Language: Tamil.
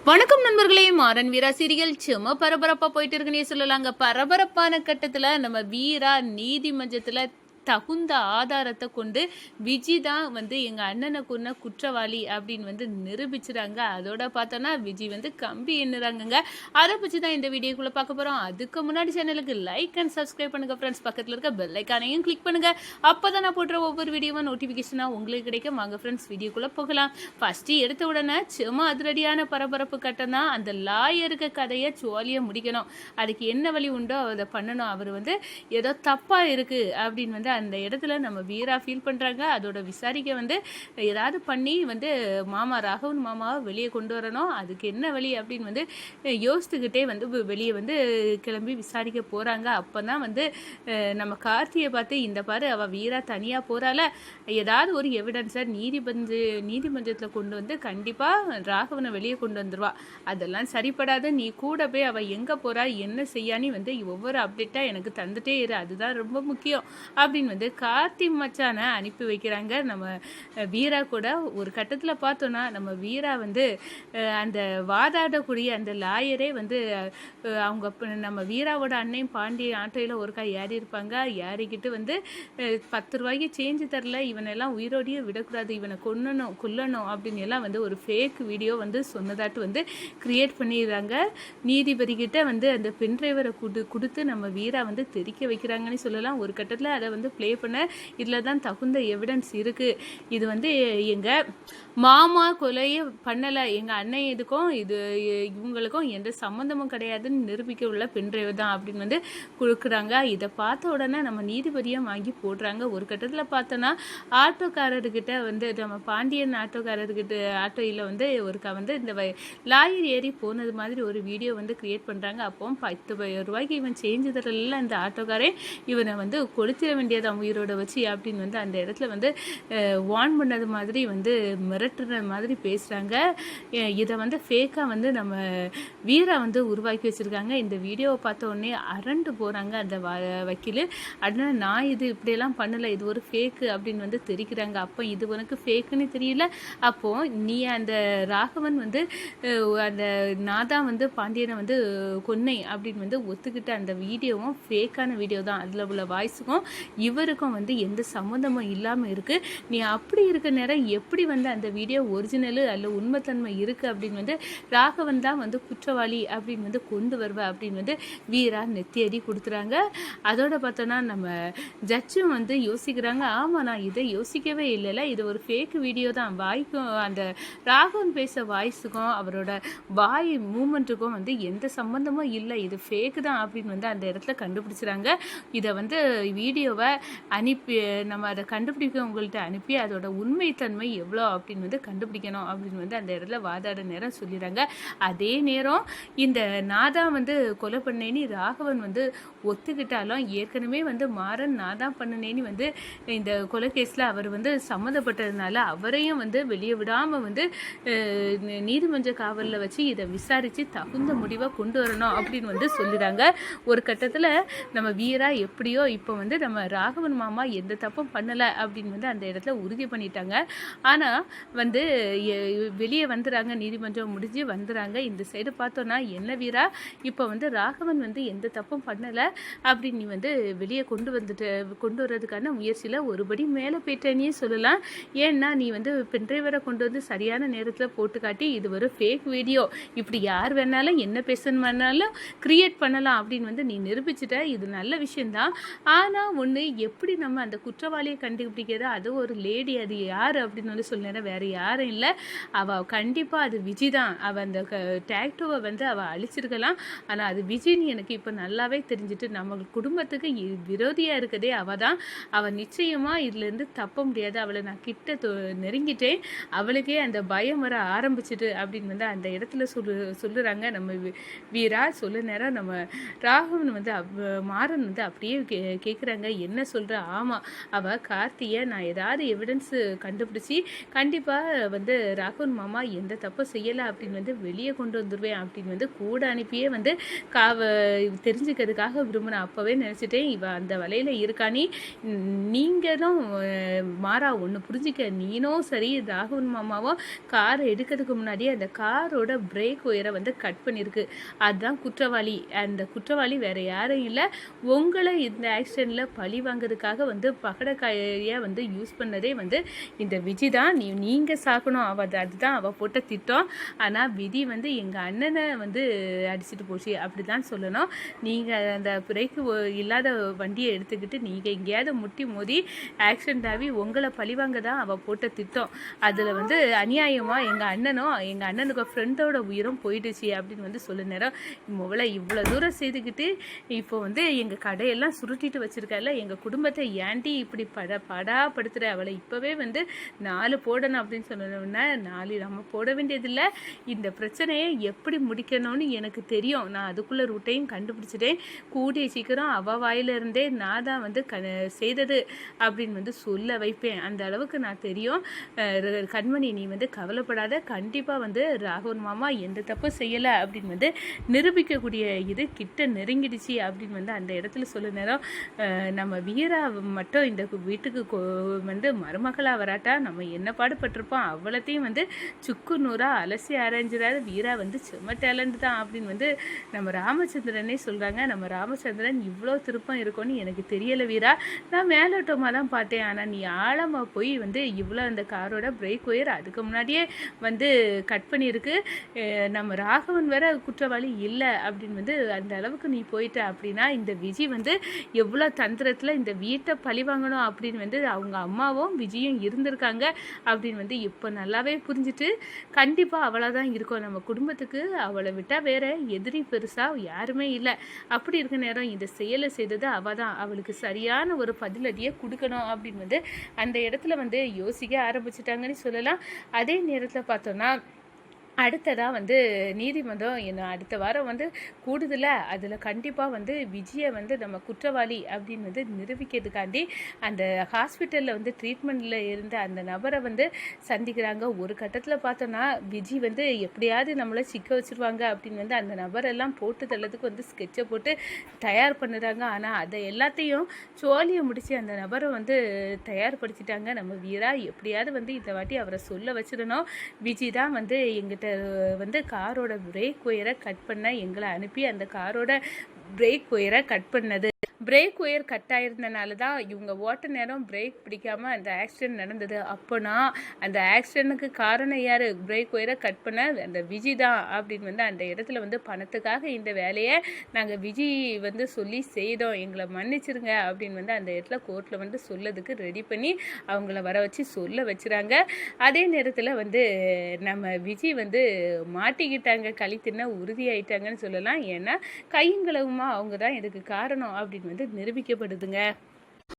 வணக்கம் நண்பர்களே, மாறன் வீரா சீரியல் சும்மா பரபரப்பா போயிட்டு இருக்குன்னே சொல்லலாங்க. பரபரப்பான கட்டத்துல நம்ம வீரா நீதிமன்றத்துல தகுந்த ஆதாரத்தை கொண்டு விஜி தான் எங்க அண்ணனை கொன்ன குற்றவாளி அப்படின்னு நிரூபிச்சுறாங்க. அதோட பார்த்தோன்னா விஜி கம்பி எண்ணுறாங்கங்க. அதை பற்றி தான் இந்த வீடியோக்குள்ள பார்க்க போறோம். அதுக்கு முன்னாடி சேனலுக்கு லைக் அண்ட் சப்ஸ்கிரைப் பண்ணுங்க ஃப்ரெண்ட்ஸ். பக்கத்தில் இருக்க பெல் ஐக்கானையும் கிளிக் பண்ணுங்க. அப்பதான் நான் போடுற ஒவ்வொரு வீடியோவும் நோட்டிபிகேஷனா உங்களுக்கு கிடைக்கும். வாங்க ஃப்ரெண்ட்ஸ், வீடியோக்குள்ள போகலாம். ஃபர்ஸ்ட் எடுத்த உடனே சும்மா அதிரடியான பரபரப்பு கட்டம் தான். அந்த லாயருக்கு கதையை ஜோலியா முடிக்கணும். அதுக்கு என்ன வழி உண்டோ அதை பண்ணணும். அவர் ஏதோ தப்பா இருக்கு அப்படின்னு அந்த இடத்துல நம்ம வீரா ஃபீல் பண்ணுறாங்க. அதோட விசாரிக்க ஏதாவது பண்ணி மாமா ராகவன் மாமாவை வெளியே கொண்டு வரணும். அதுக்கு என்ன வழி அப்படின்னு யோசித்துக்கிட்டே வெளியே கிளம்பி விசாரிக்க போகிறாங்க. அப்போ தான் நம்ம கார்த்தியை பார்த்து, இந்த பாரு அவள் வீரா தனியாக போகிறால, ஏதாவது ஒரு எவிடன்ஸை நீதிமன்றத்தில் கொண்டு கண்டிப்பாக ராகவனை வெளியே கொண்டு வந்துடுவா. அதெல்லாம் சரிப்படாது. நீ கூட போய் அவள் எங்கே போகிறா என்ன செய்யான்னு ஒவ்வொரு அப்டேட்டாக எனக்கு தந்துட்டே இரு, அதுதான் ரொம்ப முக்கியம் அப்படின்னு கார்த்தி மச்சானை அனுப்பி வைக்கிறாங்க. நம்ம வீரா கூட ஒரு கட்டத்தில் பார்த்தோன்னா நம்ம வீரா அந்த வாதாடக்கூடிய அந்த லாயரே அவங்க நம்ம வீராவோட அன்னையும் பாண்டிய ஆட்டோயில் ஒருக்கா ஏறி இருப்பாங்க. ஏறிக்கிட்டு 10 ரூபாய்க்கு சேஞ்சு தரல, இவனெல்லாம் உயிரோடையே விடக்கூடாது, இவனை கொல்லணும் அப்படின்னு எல்லாம் ஒரு ஃபேக் வீடியோ சொன்னதாட்டு கிரியேட் பண்ணிடுறாங்க. நீதிபதிக்கிட்ட அந்த பென் டிரைவரை கொடுத்து நம்ம வீரா தெரிக்க வைக்கிறாங்கன்னு சொல்லலாம். ஒரு கட்டத்தில் அதை ப்ளே பண்ண இதில் தான் தகுந்த எவிடன்ஸ் இருக்குது. இது எங்கள் மாமா கொலையை பண்ணலை, எங்கள் அண்ணன் இதுக்கும் இவங்களுக்கும் எந்த சம்மந்தமும் கிடையாதுன்னு நிரூபிக்க உள்ள பென்ட்ரைவ் தான் அப்படின்னு கொடுக்குறாங்க. இதை பார்த்த உடனே நம்ம நீதிபதியை வாங்கி போடுறாங்க. ஒரு கட்டத்தில் பார்த்தோன்னா ஆட்டோக்காரர்கிட்ட நம்ம பாண்டியன் ஆட்டோயில் ஒருக்கா இந்த லாயர் ஏறி போனது மாதிரி ஒரு வீடியோ கிரியேட் பண்ணுறாங்க. அப்போ 10 ரூபாய்க்கு இவன் சேஞ்சு தரல, இந்த ஆட்டோக்காரே இவனை கொளுத்திட வேண்டியது உயிரோட வச்சு அப்படின்னு அந்த இடத்துல வார்ன் பண்ணது மாதிரி மிரட்டுற மாதிரி பேசுகிறாங்க. இதை ஃபேக்காக நம்ம வீரா உருவாக்கி வச்சுருக்காங்க. இந்த வீடியோவை பார்த்த உடனே அரண்டு போகிறாங்க அந்த வக்கீல். அதனால நான் இது இப்படியெல்லாம் பண்ணலை, இது ஒரு ஃபேக்கு அப்படின்னு தெரிக்கிறாங்க. அப்போ இது உனக்கு ஃபேக்குன்னு தெரியல, அப்போது நீ அந்த ராகவன் அந்த நான் தான் பாண்டியனை கொன்னை அப்படின்னு ஒத்துக்கிட்ட அந்த வீடியோவும் ஃபேக்கான வீடியோ தான். அதில் உள்ள வாய்ஸுக்கும் இவருக்கும் எந்த சம்மந்தமும் இல்லாமல் இருக்குது. நீ அப்படி இருக்க நேரம் எப்படி அந்த வீடியோ ஒரிஜினலு அல்ல உண்மைத்தன்மை இருக்குது அப்படின்னு ராகவன் தான் குற்றவாளி அப்படின்னு கொண்டு வருவ அப்படின்னு வீரா நெத்தியடி கொடுத்துறாங்க. அதோட பார்த்தோன்னா நம்ம ஜட்ஜும் யோசிக்கிறாங்க. ஆமாம், நான் இதை யோசிக்கவே இல்லைல்ல, இது ஒரு ஃபேக் வீடியோ தான். வாய்க்கும் அந்த ராகவன் பேச வாய்ஸுக்கும் அவரோட வாய் மூமெண்ட்டுக்கும் எந்த சம்மந்தமும் இல்லை, இது ஃபேக்கு தான் அப்படின்னு அந்த இடத்துல கண்டுபிடிச்சிறாங்க. இதை வீடியோவை அனுப்பி நம்ம அதை கண்டுபிடிக்க உங்கள்கிட்ட அனுப்பி அதோட உண்மைத்தன்மை எவ்வளோ அப்படின்னு கண்டுபிடிக்கணும் அப்படின்னு அந்த இடத்துல வாதாட நேரம் சொல்லிடுறாங்க. அதே நேரம் இந்த நான் தான் கொலை பண்ணேன்னு ராகவன் ஒத்துக்கிட்டாலும் ஏற்கனவே மாறன் நான் தான் பண்ணினேன்னு இந்த கொலை கேஸில் அவர் சம்மந்தப்பட்டதுனால அவரையும் வெளியே விடாமல் நீதிமன்ற காவலில் வச்சு இதை விசாரித்து தகுந்த முடிவை கொண்டு வரணும் அப்படின்னு சொல்லிடுறாங்க. ஒரு கட்டத்தில் நம்ம வீரா எப்படியோ இப்போ நம்ம ராகவன் மாமா எந்த தப்பும் பண்ணலை அப்படின்னு அந்த இடத்துல உறுதி பண்ணிட்டாங்க. ஆனால் வெளியே வந்துடுறாங்க, நீதிமன்றம் முடிஞ்சு வந்துடுறாங்க. இந்த சைடு பார்த்தோன்னா என்ன வீரா இப்போ ராகவன் எந்த தப்பும் பண்ணலை அப்படின்னு நீ வெளியே கொண்டு வர்றதுக்கான முயற்சியில் ஒருபடி மேலே போயிட்டேனே சொல்லலாம். ஏன்னா நீ பென் டிரைவரை கொண்டு சரியான நேரத்தில் போட்டு காட்டி இது ஒரு ஃபேக் வீடியோ, இப்படி யார் வேணாலும் என்ன பேசணும்னாலும் கிரியேட் பண்ணலாம் அப்படின்னு நீ நிரூபிச்சுட்ட. இது நல்ல விஷயந்தான். ஆனால் ஒன்று, எப்படி நம்ம அந்த குற்றவாளியை கண்டுபிடிக்கிறது, அது ஒரு லேடி, அது யார் அப்படின்னு சொல்லினா வேறு யாரும் இல்லை, அவள் கண்டிப்பாக அது விஜி தான். அவள் அந்த டேக்டோவை அவள் அழிச்சிருக்கலாம். ஆனால் அது விஜின்னு எனக்கு இப்போ நல்லாவே தெரிஞ்சுட்டு, நம்ம குடும்பத்துக்கு விரோதியாக இருக்கதே அவள் தான். அவள் நிச்சயமாக இதுலேருந்து தப்ப முடியாது. அவளை நான் கிட்ட நெருங்கிட்டேன், அவளுக்கே அந்த பயம் வர ஆரம்பிச்சிட்டு அப்படின்னு அந்த இடத்துல சொல்லுறாங்க. நம்ம வீரா சொல்ல நேரம் நம்ம ராகவன் மாறன் அப்படியே கேட்குறாங்க, என்ன சொல்கிறேன். ஆமாம், அவள் கார்த்தியை நான் ஏதாவது எவிடன்ஸு கண்டுபிடிச்சி கண்டிப்பாக வந்து ராகுல் மாமா எந்த தப்பும் செய்யலை அப்படின்னு வந்து வெளியே கொண்டு வந்துடுவேன் அப்படின்னு வந்து கூட அனுப்பியே வந்து தெரிஞ்சுக்கிறதுக்காக விரும்பினேன். அப்போவே நினச்சிட்டேன் இவ அந்த வலையில் இருக்கானி. நீங்களும் மாறா ஒன்று புரிஞ்சிக்க, நீனும் சரி ராகுல் மாமாவும் கார் எடுக்கிறதுக்கு முன்னாடியே அந்த காரோட பிரேக் ஒயரை வந்து கட் பண்ணியிருக்கு. அதுதான் குற்றவாளி. அந்த குற்றவாளி வேற யாரும் இல்லை, உங்களை இந்த ஆக்சிடென்ட்ல பழி வாங்குறதுக்காக வந்து பகடக்காயை வந்து யூஸ் பண்ணதே வந்து இந்த விஜி தான். நீங்கள் சாக்கணும், அதுதான் அவள் போட்ட திட்டம். ஆனால் விதி வந்து எங்கள் அண்ணனை வந்து அடிச்சுட்டு போச்சு அப்படி தான் சொல்லணும். நீங்கள் அந்த பிரேக்கு இல்லாத வண்டியை எடுத்துக்கிட்டு நீங்கள் எங்கேயாவது முட்டி மோதி ஆக்சிடென்ட் ஆகி உங்களை பழிவாங்க தான் அவள் போட்ட திட்டம். அதில் வந்து அநியாயமாக எங்கள் அண்ணனுக்கு ஃப்ரெண்டோட உயிரும் போயிடுச்சு அப்படின்னு வந்து சொல்ல நேரம் முதல்ல இவ்வளோ தூரம் செய்துக்கிட்டு இப்போ வந்து எங்கள் கடையெல்லாம் சுருட்டிட்டு வச்சுருக்கல, எங்கள் குடும்பத்தை ஏன்டி இப்படி படாப்படுத்துகிற, அவளை இப்போவே வந்து 4 போடணும் அப்படின்னு சொன்னோன்னா 4 நம்ம போட வேண்டியதில்லை. இந்த பிரச்சனையை எப்படி முடிக்கணும்னு எனக்கு தெரியும். நான் அதுக்குள்ளே ரூட்டையும் கண்டுபிடிச்சிட்டேன். கூடிய சீக்கிரம் அவள் வாயிலிருந்தே நான் தான் வந்து செய்தது அப்படின்னு வந்து சொல்ல வைப்பேன். அந்த அளவுக்கு நான் தெரியும். கண்மணி, நீ வந்து கவலைப்படாத. கண்டிப்பாக வந்து ராகுல் மாமா எந்த தப்பும் செய்யலை அப்படின்னு வந்து நிரூபிக்கக்கூடிய இது கிட்ட நெருங்கிடுச்சு அப்படின்னு வந்து அந்த இடத்துல சொல்ல நேரம் நம்ம வீரா மட்டும் இந்த வீட்டுக்கு வந்து மருமகளாக வராட்டா நம்ம என்ன பாடுபட்டிருப்போம். அவ்வளோத்தையும் வந்து சுக்கு நூறாக அலசி ஆராய்ஞ்சிடாது. வீரா வந்து செம்ம டேலண்ட் தான் அப்படின்னு வந்து நம்ம ராமச்சந்திரனே சொல்கிறாங்க. நம்ம ராமச்சந்திரன் இவ்வளோ திருப்பம் இருக்கும்னு எனக்கு தெரியலை வீரா. நான் மேலோட்டமாக தான் பார்த்தேன். ஆனால் நீ ஆழமாக போய் வந்து இவ்வளோ அந்த காரோட பிரேக் ஒயர் அதுக்கு முன்னாடியே வந்து கட் பண்ணியிருக்கு. நம்ம ராகவன் வேற குற்றவாளி இல்லை அப்படின்னு வந்து அந்த அளவுக்கு நீ போயிட்ட அப்படின்னா இந்த விஜி வந்து எவ்வளோ தந்திரத்தில் இந்த வீட்டை பழி வாங்கணும் அப்படின்னு வந்து அவங்க அம்மாவும் விஜயும் இருந்திருக்காங்க அப்படின்னு வந்து இப்போ நல்லாவே புரிஞ்சுட்டு கண்டிப்பாக அவளாக தான் இருக்கும். நம்ம குடும்பத்துக்கு அவளை விட்டால் வேற எதிரி பெருசாக யாருமே இல்லை. அப்படி இருக்க நேரம் இந்த செயலை செய்தது அவள் தான். அவளுக்கு சரியான ஒரு பதிலடியை கொடுக்கணும் அப்படின்னு வந்து அந்த இடத்துல வந்து யோசிக்க ஆரம்பிச்சிட்டாங்கன்னு சொல்லலாம். அதே நேரத்தில் பார்த்தோன்னா அடுத்ததாக வந்து நீதிமன்றம் என்ன அடுத்த வாரம் வந்து கூடுதல அதில் கண்டிப்பாக வந்து விஜயை வந்து நம்ம குற்றவாளி அப்படின்னு வந்து நிரூபிக்கிறதுக்காண்டி அந்த ஹாஸ்பிட்டலில் வந்து ட்ரீட்மெண்ட்டில் இருந்த அந்த நபரை வந்து சந்திக்கிறாங்க. ஒரு கட்டத்தில் பார்த்தோன்னா விஜி வந்து எப்படியாவது நம்மளை சிக்க வச்சுருவாங்க அப்படின்னு வந்து அந்த நபரெல்லாம் போட்டு தள்ளதுக்கு வந்து ஸ்கெட்சை போட்டு தயார் பண்ணுறாங்க. ஆனால் அதை எல்லாத்தையும் சோழியை முடித்து அந்த நபரை வந்து தயார்படுத்திட்டாங்க. நம்ம வீரா எப்படியாவது வந்து இந்த வாட்டி அவரை சொல்ல வச்சிடணும். விஜி தான் வந்து எங்கிட்ட வந்து காரோட பிரேக் ஒயரை கட் பண்ண எங்களை அனுப்பி அந்த காரோட பிரேக் ஒயரை கட் பண்ணது. பிரேக் ஒயர் கட் ஆயிருந்தனால தான் இவங்க ஓட்ட நேரம் பிரேக் பிடிக்காமல் அந்த ஆக்சிடென்ட் நடந்தது. அப்போனா அந்த ஆக்சிடென்ட்டுக்கு காரணம் யார்? பிரேக் ஒயரை கட் பண்ண அந்த விஜி தான் அப்படின்னு வந்து அந்த இடத்துல வந்து பணத்துக்காக இந்த வேலையை நாங்கள் விஜி வந்து சொல்லி செய்தோம், எங்களை மன்னிச்சிருங்க அப்படின்னு வந்து அந்த இடத்துல கோர்ட்டில் வந்து சொல்லதுக்கு ரெடி பண்ணி அவங்கள வர வச்சு சொல்ல வச்சுறாங்க. அதே நேரத்தில் வந்து நம்ம விஜி வந்து மாட்டிக்கிட்டாங்க, களி தின்ன உறுதியாயிட்டாங்கன்னு சொல்லலாம். ஏன்னா கையுங்களவுமா அவங்க தான் இதுக்கு காரணம் அப்படின்னு வந்து நிரூபிக்கப்படுதுங்க.